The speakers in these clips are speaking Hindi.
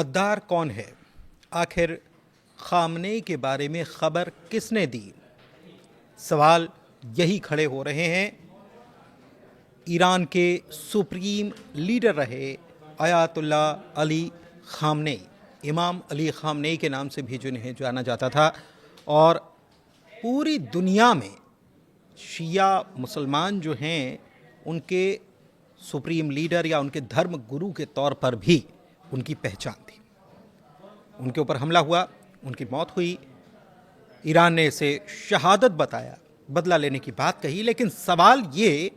गद्दार कौन है? आखिर खामनेई के बारे में खबर किसने दी? सवाल यही खड़े हो रहे हैं ईरान के सुप्रीम लीडर रहे आयतुल्ला अली खामनेई, इमाम अली खामनेई के नाम से भी जिन्हें जाना जाता था, और पूरी दुनिया में शिया मुसलमान जो हैं उनके सुप्रीम लीडर या उनके धर्म गुरु के तौर पर भी उनकी पहचान थी। उनके ऊपर हमला हुआ, उनकी मौत हुई, ईरान ने इसे शहादत बताया, बदला लेने की बात कही। लेकिन सवाल ये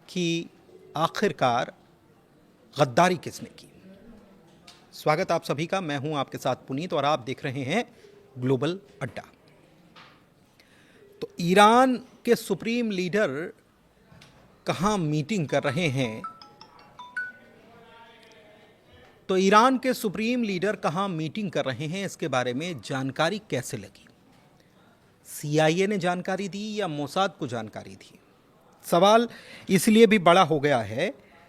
कि आखिरकार गद्दारी किसने की? स्वागत आप सभी का, मैं हूं आपके साथ पुनीत और आप देख रहे हैं ग्लोबल अड्डा। तो ईरान के सुप्रीम लीडर कहां मीटिंग कर रहे हैं? तो ईरान के सुप्रीम लीडर कहां मीटिंग कर रहे हैं, इसके बारे में जानकारी कैसे लगी? CIA ने जानकारी दी या मोसाद को जानकारी दी? सवाल इसलिए भी बड़ा हो गया है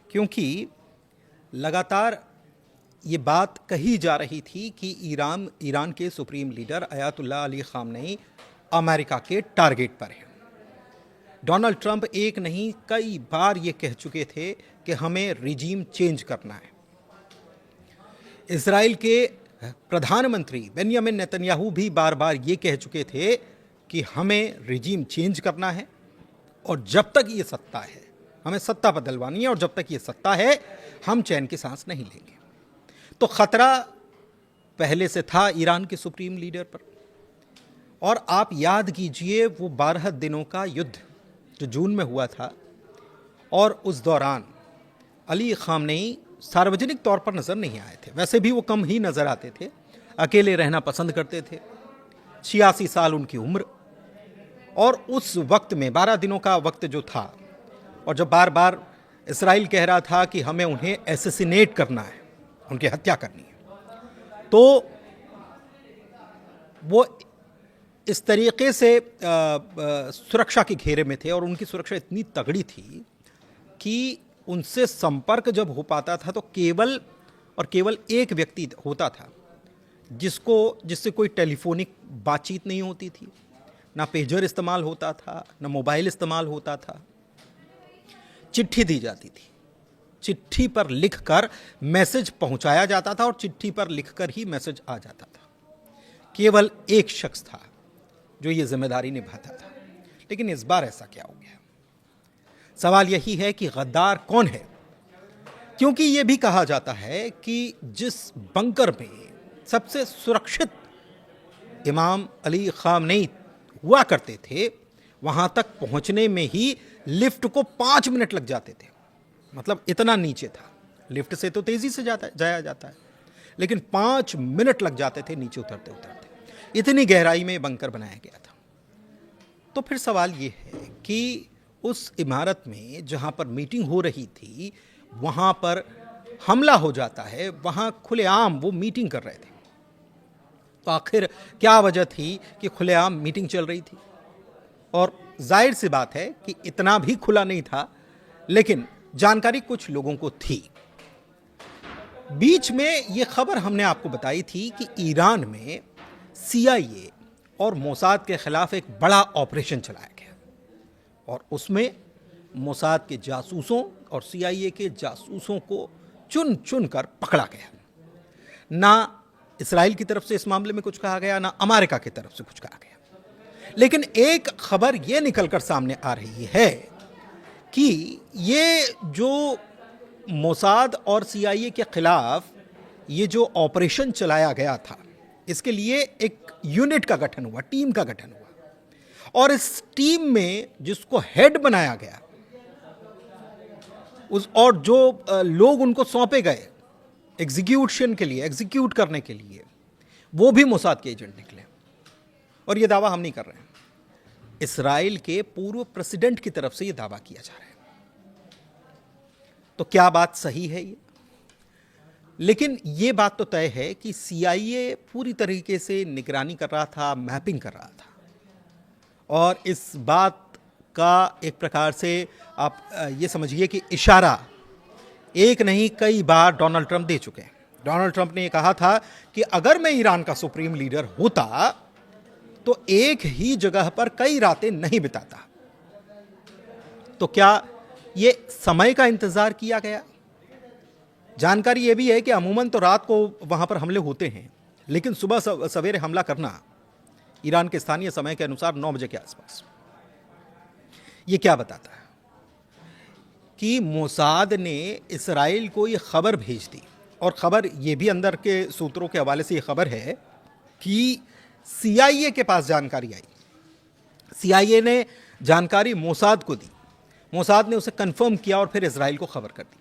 क्योंकि लगातार ये बात कही जा रही थी कि ईरान के supreme leader ayatollah Ali Khamenei America के टारगेट पर हैं। डोनाल्ड ट्रंप एक नहीं कई बार ये कह चुके थे कि हमें रिजीम चेंज करना है। इजराइल के प्रधानमंत्री बेंयामिन नेतन्याहू भी बार बार ये कह चुके थे कि हमें रिजीम चेंज करना है और जब तक ये सत्ता है हमें सत्ता बदलवानी है, और जब तक ये सत्ता है हम चैन की सांस नहीं लेंगे। तो खतरा पहले से था ईरान के सुप्रीम लीडर पर। और आप याद कीजिए वो 12 दिनों का युद्ध जो जून में हुआ था, और उस दौरान अली खामनेई सार्वजनिक तौर पर नजर नहीं आए थे। वैसे भी वो कम ही नजर आते थे, अकेले रहना पसंद करते थे। 86 साल उनकी उम्र, और उस वक्त में 12 दिनों का वक्त जो था, और जब बार बार इजराइल कह रहा था कि हमें उन्हें एसेसिनेट करना है, उनकी हत्या करनी है, तो वो इस तरीके से सुरक्षा के घेरे में थे और उनकी सुरक्षा इतनी तगड़ी थी कि उनसे संपर्क जब हो पाता था तो केवल और केवल एक व्यक्ति होता था जिससे कोई टेलीफोनिक बातचीत नहीं होती थी, ना पेजर इस्तेमाल होता था, ना मोबाइल इस्तेमाल होता था। चिट्ठी दी जाती थी, चिट्ठी पर लिखकर मैसेज पहुंचाया जाता था और चिट्ठी पर लिखकर ही मैसेज आ जाता था। केवल एक शख्स था जो ये जिम्मेदारी निभाता था। लेकिन इस बार ऐसा क्या हो गया? सवाल यही है कि गद्दार कौन है, क्योंकि ये भी कहा जाता है कि जिस बंकर में सबसे सुरक्षित इमाम अली खामनेई हुआ करते थे, वहां तक पहुंचने में ही लिफ्ट को 5 मिनट लग जाते थे। मतलब इतना नीचे था। लिफ्ट से तो तेजी से जाया जाता है, लेकिन 5 मिनट लग जाते थे नीचे उतरते उतरते। इतनी गहराई में बंकर बनाया गया था। तो फिर सवाल ये है कि उस इमारत में जहां पर मीटिंग हो रही थी, वहां पर हमला हो जाता है, वहां खुलेआम वो मीटिंग कर रहे थे। तो आखिर क्या वजह थी कि खुलेआम मीटिंग चल रही थी? और जाहिर सी बात है कि इतना भी खुला नहीं था, लेकिन जानकारी कुछ लोगों को थी। बीच में ये खबर हमने आपको बताई थी कि ईरान में CIA और मोसाद के खिलाफ एक बड़ा ऑपरेशन चलाया गया, और उसमें मोसाद के जासूसों और CIA के जासूसों को चुन चुन कर पकड़ा गया। ना इस्राइल की तरफ से इस मामले में कुछ कहा गया, ना अमेरिका की तरफ से कुछ कहा गया। लेकिन एक खबर यह निकलकर सामने आ रही है कि ये जो मोसाद और CIA के खिलाफ ये जो ऑपरेशन चलाया गया था, इसके लिए एक यूनिट का गठन हुआ, टीम का गठन हुआ, और इस टीम में जिसको हेड बनाया गया और जो लोग उनको सौंपे गए एग्जीक्यूशन के लिए, एग्जीक्यूट करने के लिए, वो भी मोसाद के एजेंट निकले। और ये दावा हम नहीं कर रहे हैं, इस्राइल के पूर्व प्रेसिडेंट की तरफ से ये दावा किया जा रहा है। तो क्या बात सही है ये? लेकिन ये बात तो तय है कि CIA पूरी तरीके से निगरानी कर रहा था, मैपिंग कर रहा था, और इस बात का एक प्रकार से आप ये समझिए कि इशारा एक नहीं कई बार डोनाल्ड ट्रंप दे चुके हैं डोनाल्ड ट्रंप ने कहा था कि अगर मैं ईरान का सुप्रीम लीडर होता तो एक ही जगह पर कई रातें नहीं बिताता। तो क्या यह समय का इंतजार किया गया? जानकारी यह भी है कि अमूमन तो रात को वहां पर हमले होते हैं, लेकिन सुबह सवेरे हमला करना ईरान के स्थानीय समय के अनुसार 9 बजे के आसपास, यह क्या बताता है कि मोसाद ने इसराइल को यह खबर भेज दी। और खबर यह भी अंदर के सूत्रों के हवाले से यह खबर है कि CIA के पास जानकारी आई, CIA ने जानकारी मोसाद को दी, मोसाद ने उसे कंफर्म किया और फिर इसराइल को खबर कर दी।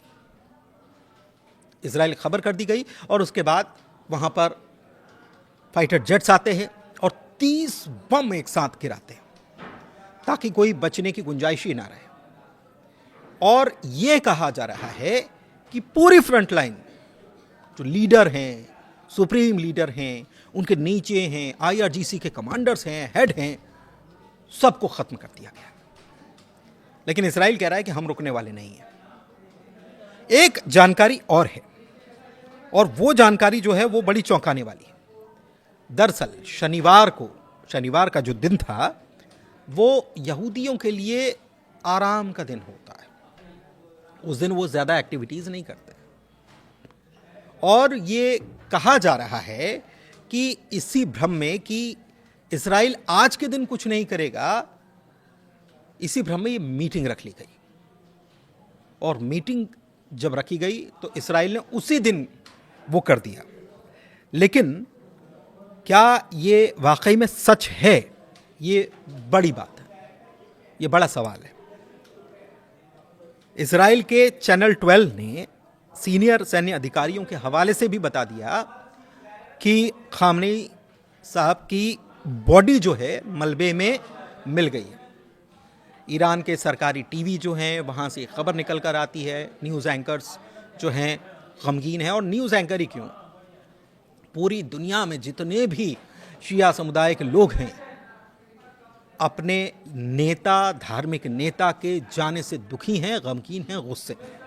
इसराइल खबर कर दी गई और उसके बाद वहां पर फाइटर जेट्स आते हैं और 30 बम एक साथ गिराते हैं ताकि कोई बचने की गुंजाइश ही ना रहे। और यह कहा जा रहा है कि पूरी फ्रंट लाइन जो लीडर हैं, सुप्रीम लीडर हैं, उनके नीचे हैं, IRGC के कमांडर्स हैं, हेड हैं, सबको खत्म कर दिया गया। लेकिन इसराइल कह रहा है कि हम रुकने वाले नहीं हैं। एक जानकारी और है, और वो जानकारी जो है वो बड़ी चौंकाने वाली है। दरअसल शनिवार का जो दिन था वो यहूदियों के लिए आराम का दिन होता है। उस दिन वो ज्यादा एक्टिविटीज नहीं करते और ये कहा जा रहा है कि इसी भ्रम में कि इसराइल आज के दिन कुछ नहीं करेगा, इसी भ्रम में ये मीटिंग रख ली गई। और मीटिंग जब रखी गई तो इसराइल ने उसी दिन वो कर दिया। लेकिन क्या ये वाकई में सच है? ये बड़ी बात है, ये बड़ा सवाल है। इसराइल के चैनल 12 ने सीनियर सैन्य अधिकारियों के हवाले से भी बता दिया कि खामनेई साहब की बॉडी जो है मलबे में मिल गई है। ईरान के सरकारी टीवी जो हैं वहाँ से खबर निकल कर आती है, न्यूज़ एंकर्स जो हैं गमगीन हैं। और न्यूज़ एंकर ही क्यों, पूरी दुनिया में जितने भी शिया समुदाय के लोग हैं अपने नेता, धार्मिक नेता के जाने से दुखी हैं, गमगीन हैं, गुस्से हैं,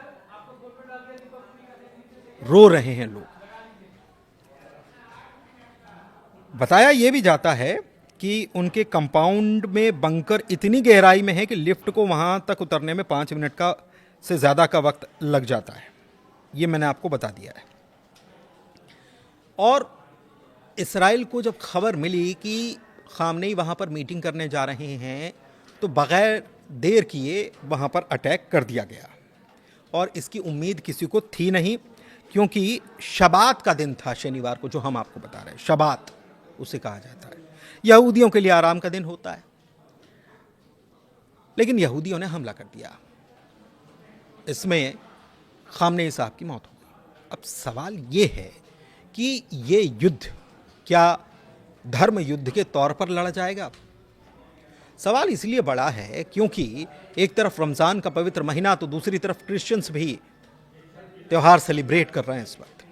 रो रहे हैं लोग। बताया यह भी जाता है कि उनके कंपाउंड में बंकर इतनी गहराई में है कि लिफ्ट को वहां तक उतरने में 5 मिनट का से ज्यादा का वक्त लग जाता है। यह मैंने आपको बता दिया है। और इसराइल को जब खबर मिली कि खामनेई वहां पर मीटिंग करने जा रहे हैं तो बगैर देर किए वहां पर अटैक कर दिया गया। और इसकी उम्मीद किसी को थी नहीं, क्योंकि शबात का दिन था शनिवार को, जो हम आपको बता रहे हैं, शबात उसे कहा जाता है, यहूदियों के लिए आराम का दिन होता है। लेकिन यहूदियों ने हमला कर दिया, इसमें खामनेई साहब की मौत हो गई। अब सवाल ये है कि ये युद्ध क्या धर्म युद्ध के तौर पर लड़ा जाएगा? सवाल इसलिए बड़ा है क्योंकि एक तरफ रमजान का पवित्र महीना तो दूसरी तरफ क्रिश्चियंस भी त्योहार सेलिब्रेट कर रहे हैं इस वक्त,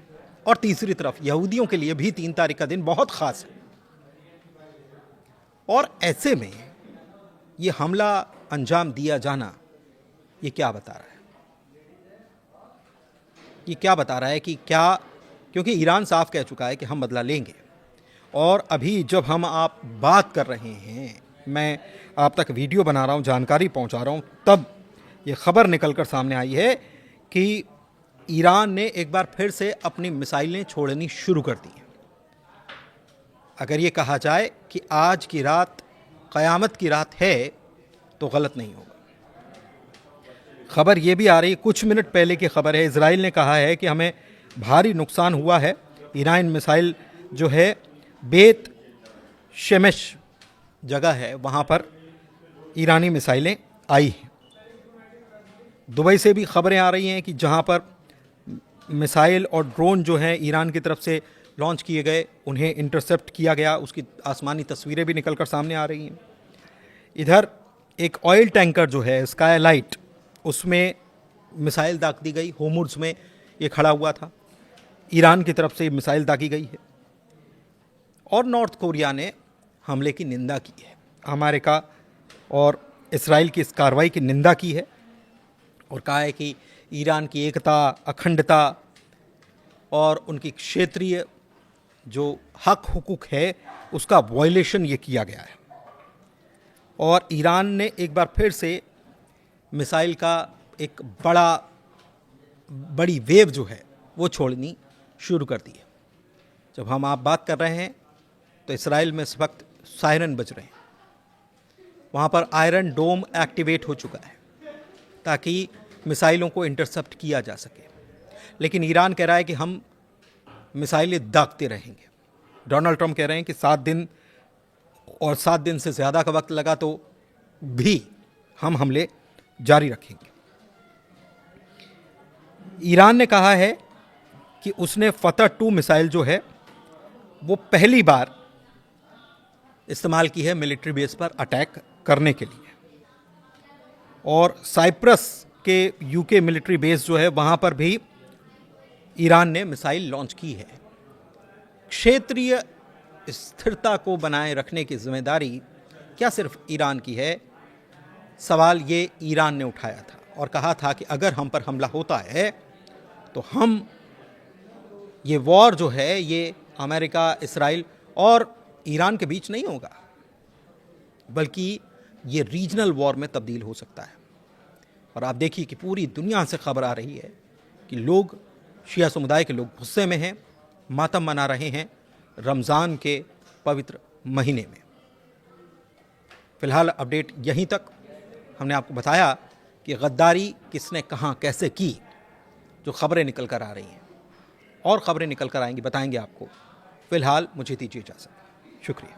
और तीसरी तरफ यहूदियों के लिए भी 3 तारीख का दिन बहुत खास है। और ऐसे में ये हमला अंजाम दिया जाना ये क्या बता रहा है? ये क्या बता रहा है कि क्या, क्योंकि ईरान साफ कह चुका है कि हम बदला लेंगे। और अभी जब हम आप बात कर रहे हैं, मैं आप तक वीडियो बना रहा हूं, जानकारी पहुंचा रहा हूं, तब ये खबर निकलकर सामने आई है कि ईरान ने एक बार फिर से अपनी मिसाइलें छोड़नी शुरू कर दी हैं। अगर ये कहा जाए कि आज की रात क़यामत की रात है तो गलत नहीं होगा। खबर ये भी आ रही, कुछ मिनट पहले की खबर है, इजराइल ने कहा है कि हमें भारी नुकसान हुआ है। ईरान मिसाइल जो है बेत शेमेश जगह है, वहाँ पर ईरानी मिसाइलें आई हैं। दुबई से भी खबरें आ रही हैं कि जहाँ पर मिसाइल और ड्रोन जो हैं ईरान की तरफ से लॉन्च किए गए, उन्हें इंटरसेप्ट किया गया, उसकी आसमानी तस्वीरें भी निकलकर सामने आ रही हैं। इधर एक ऑयल टैंकर जो है स्काईलाइट, उसमें मिसाइल दाग दी गई, होर्मुज़ में ये खड़ा हुआ था, ईरान की तरफ से मिसाइल दागी गई है। और नॉर्थ कोरिया ने हमले की निंदा की है, अमेरिका और इसराइल की इस कार्रवाई की निंदा की है और कहा है कि ईरान की एकता, अखंडता और उनकी क्षेत्रीय जो हक हुकूक है उसका वायलेशन ये किया गया है। और ईरान ने एक बार फिर से मिसाइल का एक बड़ी वेव जो है वो छोड़नी शुरू कर दी है। जब हम आप बात कर रहे हैं तो इसराइल में इस वक्त सायरन बज रहे हैं, वहाँ पर आयरन डोम एक्टिवेट हो चुका है ताकि मिसाइलों को इंटरसेप्ट किया जा सके। लेकिन ईरान कह रहा है कि हम मिसाइलें दागते रहेंगे। डोनाल्ड ट्रंप कह रहे हैं कि 7 दिन और 7 दिन से ज़्यादा का वक्त लगा तो भी हम हमले जारी रखेंगे। ईरान ने कहा है कि उसने फतह 2 मिसाइल जो है वो पहली बार इस्तेमाल की है मिलिट्री बेस पर अटैक करने के लिए। और साइप्रस के यूके मिलिट्री बेस जो है वहाँ पर भी ईरान ने मिसाइल लॉन्च की है। क्षेत्रीय स्थिरता को बनाए रखने की जिम्मेदारी क्या सिर्फ ईरान की है? सवाल ये ईरान ने उठाया था और कहा था कि अगर हम पर हमला होता है तो हम ये वॉर जो है ये अमेरिका, इसराइल और ईरान के बीच नहीं होगा, बल्कि ये रीजनल वॉर में तब्दील हो सकता है। और आप देखिए कि पूरी दुनिया से खबर आ रही है कि लोग, शिया समुदाय के लोग गुस्से में हैं, मातम मना रहे हैं रमज़ान के पवित्र महीने में। फिलहाल अपडेट यहीं तक। हमने आपको बताया कि गद्दारी किसने कहाँ कैसे की, जो खबरें निकल कर आ रही हैं और ख़बरें निकल कर आएंगी, बताएंगे आपको। फिलहाल मुझे दीजिए इजाज़त। शुक्रिया।